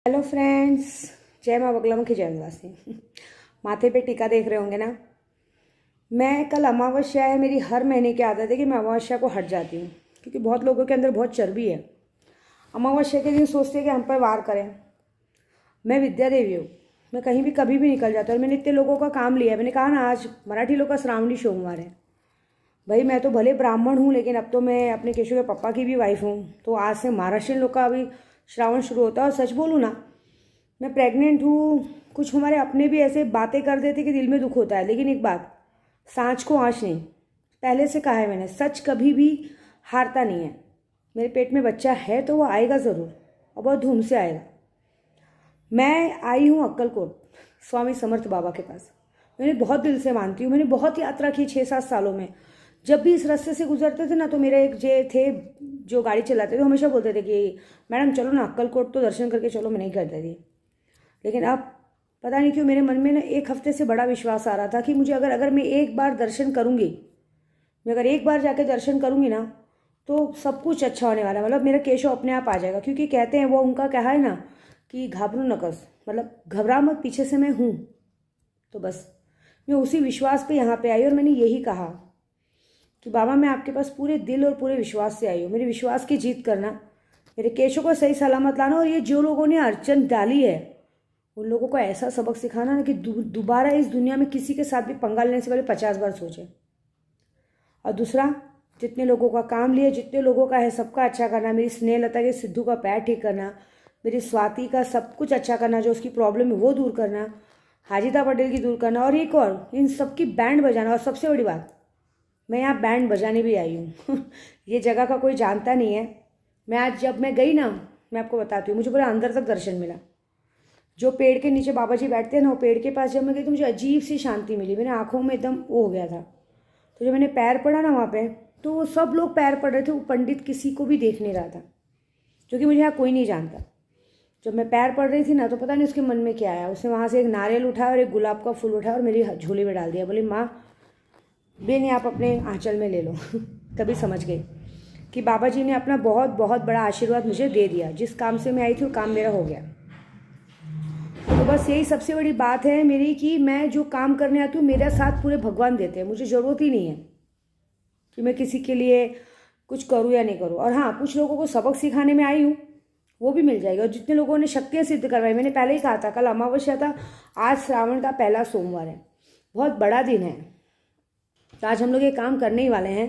Hello friends, जय माँ बगलामुखी जय निवासी। माथे पे टीका देख रहे होंगे ना। मैं कल अमावस्या है, मेरी हर महीने की आदत है कि मैं अमावस्या को हट जाती हूँ, क्योंकि बहुत लोगों के अंदर बहुत चर्बी है। अमावस्या के दिन सोचते हैं कि हम पर वार करें। मैं विद्या देवी हूँ, मैं कहीं भी कभी भी निकल जाती हूँ और मैंने इतने लोगों का काम लिया है। मैंने कहा ना, आज मराठी लोग का श्रावणी सोमवार है। भाई मैं तो भले ब्राह्मण हूँ, लेकिन अब तो मैं अपने केशव के पापा की भी वाइफ हूँ, तो आज से महाराष्ट्रियन लोग का अभी श्रावण शुरू होता है। और सच बोलूँ ना, मैं प्रेग्नेंट हूँ। कुछ हमारे अपने भी ऐसे बातें कर देते कि दिल में दुख होता है, लेकिन एक बात, सांच को आँच नहीं। पहले से कहा है मैंने, सच कभी भी हारता नहीं है। मेरे पेट में बच्चा है तो वो आएगा ज़रूर, और बहुत धूम से आएगा। मैं आई हूँ अक्कलकोट स्वामी समर्थ बाबा के पास। मैंने बहुत दिल से मानती हूँ, मैंने बहुत यात्रा की 6-7 सालों में। जब भी इस रास्ते से गुजरते थे ना, तो मेरे एक जे थे जो गाड़ी चलाते थे, हमेशा बोलते थे कि मैडम चलो ना अक्कलकोट तो दर्शन करके चलो। मैं नहीं करती थी, लेकिन अब पता नहीं क्यों मेरे मन में ना एक हफ्ते से बड़ा विश्वास आ रहा था कि मुझे अगर मैं एक बार दर्शन करूँगी, मैं अगर एक बार जाके दर्शन करूँगी ना, तो सब कुछ अच्छा होने वाला है। मतलब मेरा केशव अपने आप आ जाएगा, क्योंकि कहते हैं, वो उनका कहा है ना कि घाबरू नकस, मतलब घबरा मत, पीछे से मैं हूँ। तो बस मैं उसी विश्वास पे यहाँ पे आई, और मैंने यही कहा कि बाबा मैं आपके पास पूरे दिल और पूरे विश्वास से आई हूँ। मेरे विश्वास की जीत करना, मेरे केशव को सही सलामत लाना, और ये जो लोगों ने अड़चन डाली है उन लोगों को ऐसा सबक सिखाना ना कि दोबारा इस दुनिया में किसी के साथ भी पंगा लेने से पहले 50 बार सोचें। और दूसरा, जितने लोगों का काम लिया, जितने लोगों का है, सबका अच्छा करना। मेरी स्नेहलता के सिद्धू का पैर ठीक करना, मेरी स्वाति का सब कुछ अच्छा करना, जो उसकी प्रॉब्लम है वो दूर करना, हाजिता पटेल की दूर करना, और एक और इन सबकी बैंड बजाना। और सबसे बड़ी बात, मैं यहाँ बैंड बजाने भी आई हूँ। ये जगह का कोई जानता नहीं है। मैं आज जब मैं गई ना, मैं आपको बताती हूँ, मुझे पूरा अंदर तक दर्शन मिला। जो पेड़ के नीचे बाबा जी बैठते हैं ना, वो पेड़ के पास जब मैं गई तो मुझे अजीब सी शांति मिली। मेरे आंखों में एकदम वो हो गया था। तो जब मैंने पैर पड़ा ना वहाँ पे, तो वो सब लोग पैर पड़ रहे थे, वो पंडित किसी को भी देख नहीं रहा था, क्योंकि मुझे यहाँ कोई नहीं जानता। जब मैं पैर पड़ रही थी ना, तो पता नहीं उसके मन में क्या आया। उसने वहाँ से एक नारियल उठाया और एक गुलाब का फूल उठाया और मेरी झोली में डाल दिया। बोली माँ बेन, आप अपने आंचल में ले लो। तभी समझ गई कि बाबा जी ने अपना बहुत बहुत बड़ा आशीर्वाद मुझे दे दिया। जिस काम से मैं आई थी वो काम मेरा हो गया। तो बस यही सबसे बड़ी बात है मेरी, कि मैं जो काम करने आती हूँ मेरा साथ पूरे भगवान देते हैं। मुझे ज़रूरत ही नहीं है कि मैं किसी के लिए कुछ करूँ या नहीं करूँ। और हाँ, कुछ लोगों को सबक सिखाने में आई हूँ, वो भी मिल जाएगी। और जितने लोगों ने शक्तियाँ सिद्ध करवाई, मैंने पहले ही कहा था, कल अमावस्या था, आज श्रावण का पहला सोमवार है, बहुत बड़ा दिन है। तो आज हम लोग ये काम करने ही वाले हैं।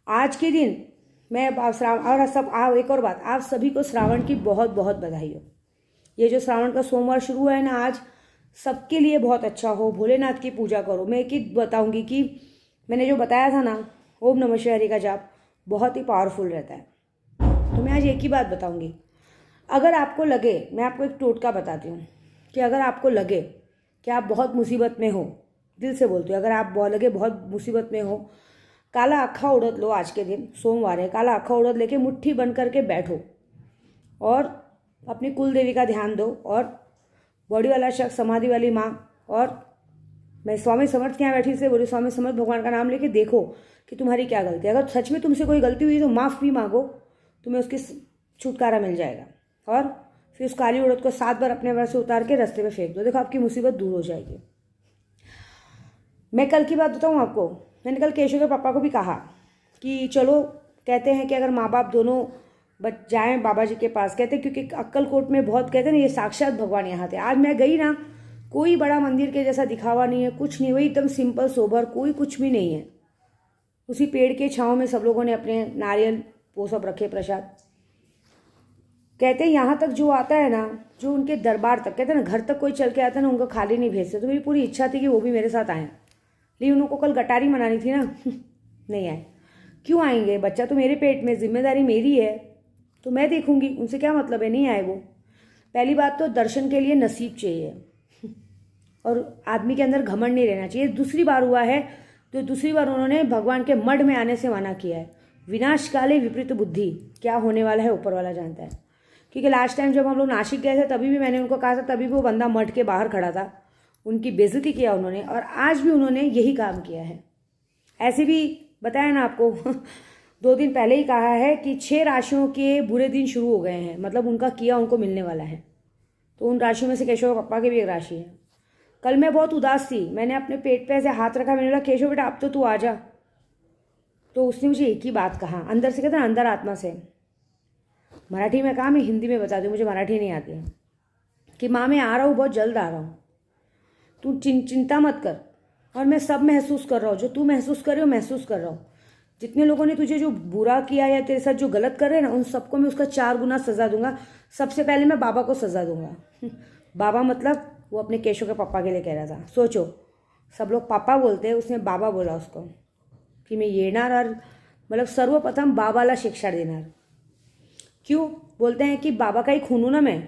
आज के दिन मैं और सब एक और बात, आप सभी को श्रावण की बहुत बहुत बधाई हो। ये जो श्रावण का सोमवार शुरू हुआ है ना, आज सबके लिए बहुत अच्छा हो। भोलेनाथ की पूजा करो। मैं एक ही बताऊंगी कि मैंने जो बताया था ना, ओम नमः शिवाय का जाप बहुत ही पावरफुल रहता है। तो मैं आज एक ही बात बताऊंगी। अगर आपको लगे, मैं आपको एक टोटका बताती हूँ, कि अगर आपको लगे कि आप बहुत मुसीबत में हो, दिल से बोलती हूँ, अगर आप लगे बहुत मुसीबत में हो, काला अक्खा उड़द लो। आज के दिन सोमवार है, काला अक्खा उड़द लेके मुट्ठी बंद करके बैठो और अपनी कुल देवी का ध्यान दो, और बॉडी वाला शख्स, समाधि वाली माँ, और मैं स्वामी समर्थ के यहाँ बैठी से बोली, स्वामी समर्थ भगवान का नाम लेके देखो कि तुम्हारी क्या गलती है। अगर सच में तुमसे कोई गलती हुई तो माफ़ भी मांगो, तुम्हें उसकी छुटकारा मिल जाएगा। और फिर उस काली उड़द को 7 बार अपने वर से उतार के रास्ते में फेंक दो। देखो आपकी मुसीबत दूर हो जाएगी। मैं कल की बात बताऊँ आपको, मैंने कल केशव के पापा को भी कहा कि चलो, कहते हैं कि अगर माँ बाप दोनों जाएं बाबा जी के पास, कहते हैं, क्योंकि अक्कलकोट में बहुत कहते हैं ना, ये साक्षात भगवान यहाँ थे। आज मैं गई ना, कोई बड़ा मंदिर के जैसा दिखावा नहीं है, कुछ नहीं, वही एकदम सिंपल सोबर, कोई कुछ भी नहीं है। उसी पेड़ के छांव में सब लोगों ने अपने नारियल वो सब रखे, प्रसाद। कहते हैं यहाँ तक जो आता है ना, जो उनके दरबार तक, कहते हैं ना, घर तक कोई चल के आता है ना, उनको खाली नहीं भेजते। तो मेरी पूरी इच्छा थी कि वो भी मेरे साथ आए, लेकिन उनको कल गटारी मनानी थी ना। नहीं आए। क्यों आएंगे? बच्चा तो मेरे पेट में, जिम्मेदारी मेरी है, तो मैं देखूंगी, उनसे क्या मतलब है। नहीं आए वो। पहली बात तो दर्शन के लिए नसीब चाहिए, और आदमी के अंदर घमंड नहीं रहना चाहिए। दूसरी बार हुआ है तो दूसरी बार उन्होंने भगवान के मठ में आने से मना किया है। विनाश काले विपरीत बुद्धि, क्या होने वाला है ऊपर वाला जानता है। क्योंकि लास्ट टाइम जब हम लोग नासिक गए थे, तभी भी मैंने उनको कहा था, तभी भी वो बंदा मठ के बाहर खड़ा था, उनकी बेइज्जती किया उन्होंने, और आज भी उन्होंने यही काम किया है। ऐसे भी बताया ना आपको 2 दिन पहले ही कहा है कि 6 राशियों के बुरे दिन शुरू हो गए हैं, मतलब उनका किया उनको मिलने वाला है। तो उन राशियों में से केशव के पापा की भी एक राशि है। कल मैं बहुत उदास थी, मैंने अपने पेट पे ऐसे हाथ रखा, मैंने बोला केशव बेटा अब तो तू आ जा। तो उसने मुझे एक ही बात कहा, अंदर से, कहते ना अंदर आत्मा से। मराठी में कहा, मैं हिंदी में बता दूँ, मुझे मराठी नहीं आती है, कि माँ मैं आ रहा हूँ, बहुत जल्द आ रहा हूँ, तू चिंता मत कर। और मैं सब महसूस कर रहा हूँ, जो तू महसूस कर रही हो महसूस कर रहा हूँ। जितने लोगों ने तुझे जो बुरा किया या तेरे साथ जो गलत कर रहे हैं ना, उन सबको मैं उसका 4 गुना सजा दूंगा। सबसे पहले मैं बाबा को सजा दूंगा। बाबा मतलब वो अपने केशव के पापा के लिए कह रहा था। सोचो, सब लोग पापा बोलते हैं, उसने बाबा बोला उसको, कि मैं येणार और मतलब सर्वप्रथम बाबाला शिक्षा देणार। क्यों बोलते हैं कि बाबा का ही खून हूं ना मैं।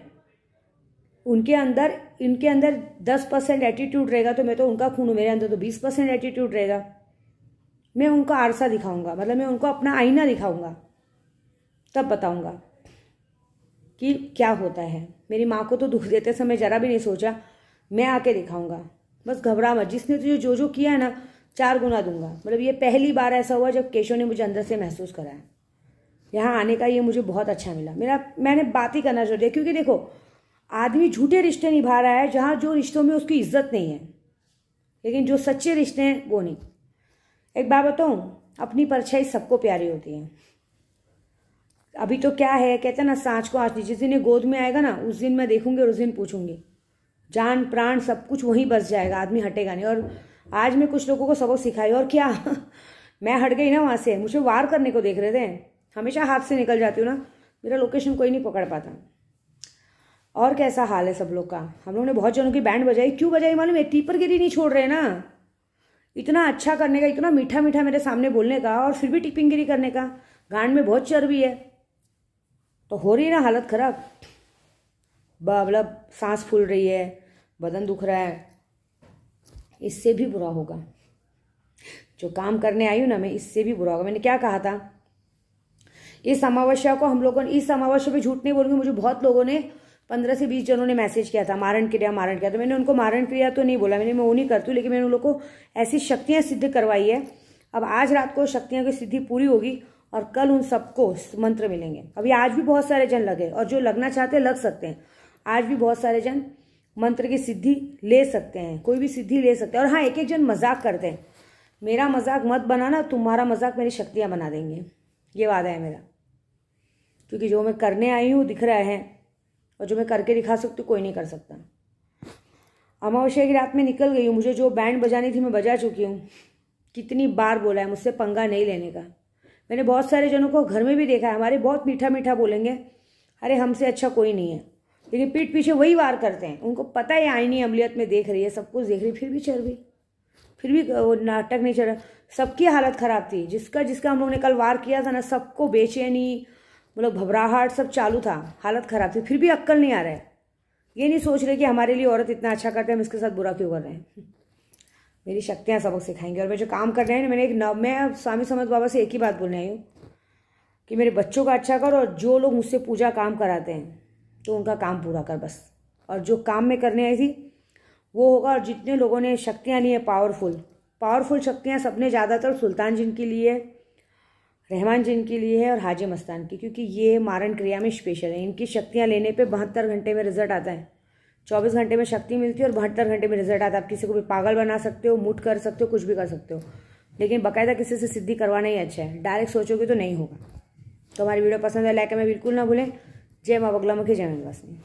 इनके अंदर 10% एटीट्यूड रहेगा तो मैं तो उनका खून हूं, मेरे अंदर तो 20% एटीट्यूड रहेगा। मैं उनका आरसा दिखाऊंगा, मतलब मैं उनको अपना आईना दिखाऊंगा, तब बताऊंगा कि क्या होता है। मेरी माँ को तो दुख देते समय जरा भी नहीं सोचा, मैं आके दिखाऊंगा। बस घबरा मत, जिसने तुझे जो जो किया है ना 4 गुना दूंगा। मतलब ये पहली बार ऐसा हुआ जब केशव ने मुझे अंदर से महसूस कराया। यहाँ आने का ये मुझे बहुत अच्छा मिला। मैंने बात ही करना छोड़ दिया, क्योंकि देखो आदमी झूठे रिश्ते निभा रहा है जहाँ जो रिश्तों में उसकी इज्जत नहीं है, लेकिन जो सच्चे रिश्ते हैं वो नहीं। एक बात बताऊं, अपनी परछाई सबको प्यारी होती है। अभी तो क्या है, कहते हैं ना सांच को आंच नहीं, जिस दिन ये गोद में आएगा ना उस दिन मैं देखूंगी और उस दिन पूछूंगी, जान प्राण सब कुछ वहीं बस जाएगा, आदमी हटेगा नहीं। और आज मैं कुछ लोगों को सबक सिखाई, और क्या मैं हट गई ना वहाँ से, मुझे वार करने को देख रहे थे, हमेशा हाथ से निकल जाती हूँ ना, मेरा लोकेशन कोई नहीं पकड़ पाता। और कैसा हाल है सब लोग का। हम लोगों ने बहुत जनों की बैंड बजाई, क्यों बजाई मालूम है, टीपरगिरी नहीं छोड़ रहे ना। इतना अच्छा करने का, इतना मीठा मीठा मेरे सामने बोलने का, और फिर भी टिपिंगगिरी करने का। गांड में बहुत चर्बी है तो हो रही है ना हालत खराब, मतलब सांस फूल रही है, बदन दुख रहा है। इससे भी बुरा होगा जो काम करने आई हूँ ना मैं, इससे भी बुरा होगा। मैंने क्या कहा था, इस अमावस्या को हम लोगों ने, इस अमावस्या पे झूठ नहीं बोलूंगी, मुझे बहुत लोगों ने 15 से 20 जनों ने मैसेज किया था मारण क्रिया मारण क्रिया। तो मैंने उनको मारण क्रिया तो नहीं बोला, मैं वो नहीं करती हूँ, लेकिन मैंने उन लोगों को ऐसी शक्तियाँ सिद्ध करवाई है। अब आज रात को शक्तियाँ की सिद्धि पूरी होगी और कल उन सबको मंत्र मिलेंगे। अभी आज भी बहुत सारे जन लगे, और जो लगना चाहते हैं लग सकते हैं। आज भी बहुत सारे जन मंत्र की सिद्धि ले सकते हैं, कोई भी सिद्धि ले सकते हैं। और हाँ, एक एक जन मजाक करते हैं, मेरा मजाक मत बनाना, तुम्हारा मजाक मेरी शक्तियाँ बना देंगे, ये वादा है मेरा। क्योंकि जो मैं करने आई हूँ दिख रहा है, और जो मैं करके दिखा सकती हूँ कोई नहीं कर सकता। अमावस्या की रात में निकल गई हूँ, मुझे जो बैंड बजानी थी मैं बजा चुकी हूँ। कितनी बार बोला है मुझसे पंगा नहीं लेने का। मैंने बहुत सारे जनों को घर में भी देखा है, हमारे बहुत मीठा मीठा बोलेंगे, अरे हमसे अच्छा कोई नहीं है, लेकिन पीठ पीछे वही वार करते हैं। उनको पता है आईनी अमलियत में देख रही है, सब कुछ देख रही, फिर भी चर्बी, फिर भी नाटक नहीं चल रहा। सबकी हालत खराब थी, जिसका हम लोगों ने कल वार किया था ना, सबको बेचैनी, मतलब घबराहट सब चालू था, हालत खराब थी, फिर भी अक्ल नहीं आ रहा है। ये नहीं सोच रहे कि हमारे लिए औरत इतना अच्छा करते हैं, हम इसके साथ बुरा क्यों कर रहे हैं। मेरी शक्तियाँ सबक सिखाएंगे। और मैं जो काम कर रहे हैं, मैं स्वामी समर्थ बाबा से एक ही बात बोलने आई हूँ कि मेरे बच्चों का अच्छा कर, और जो लोग मुझसे पूजा काम कराते हैं तो उनका काम पूरा कर बस। और जो काम मैं करने आई थी वो होगा। और जितने लोगों ने शक्तियाँ ली है पावरफुल शक्तियाँ, सबने ज़्यादातर सुल्तान जिन के लिए, रहमान जिन के लिए है, और हाजी मस्तान की, क्योंकि ये मारण क्रिया में स्पेशल है। इनकी शक्तियाँ लेने पे 72 घंटे में रिजल्ट आता है। 24 घंटे में शक्ति मिलती है और 72 घंटे में रिजल्ट आता है। आप किसी को भी पागल बना सकते हो, मुट कर सकते हो, कुछ भी कर सकते हो, लेकिन बाकायदा किसी से सिद्धि करवाना ही अच्छा है। डायरेक्ट सोचोगे तो नहीं होगा। तो हमारी वीडियो पसंद है, लाइक में बिल्कुल ना भूलें। जय माँ बगलामुखी, जय माँ वासनी।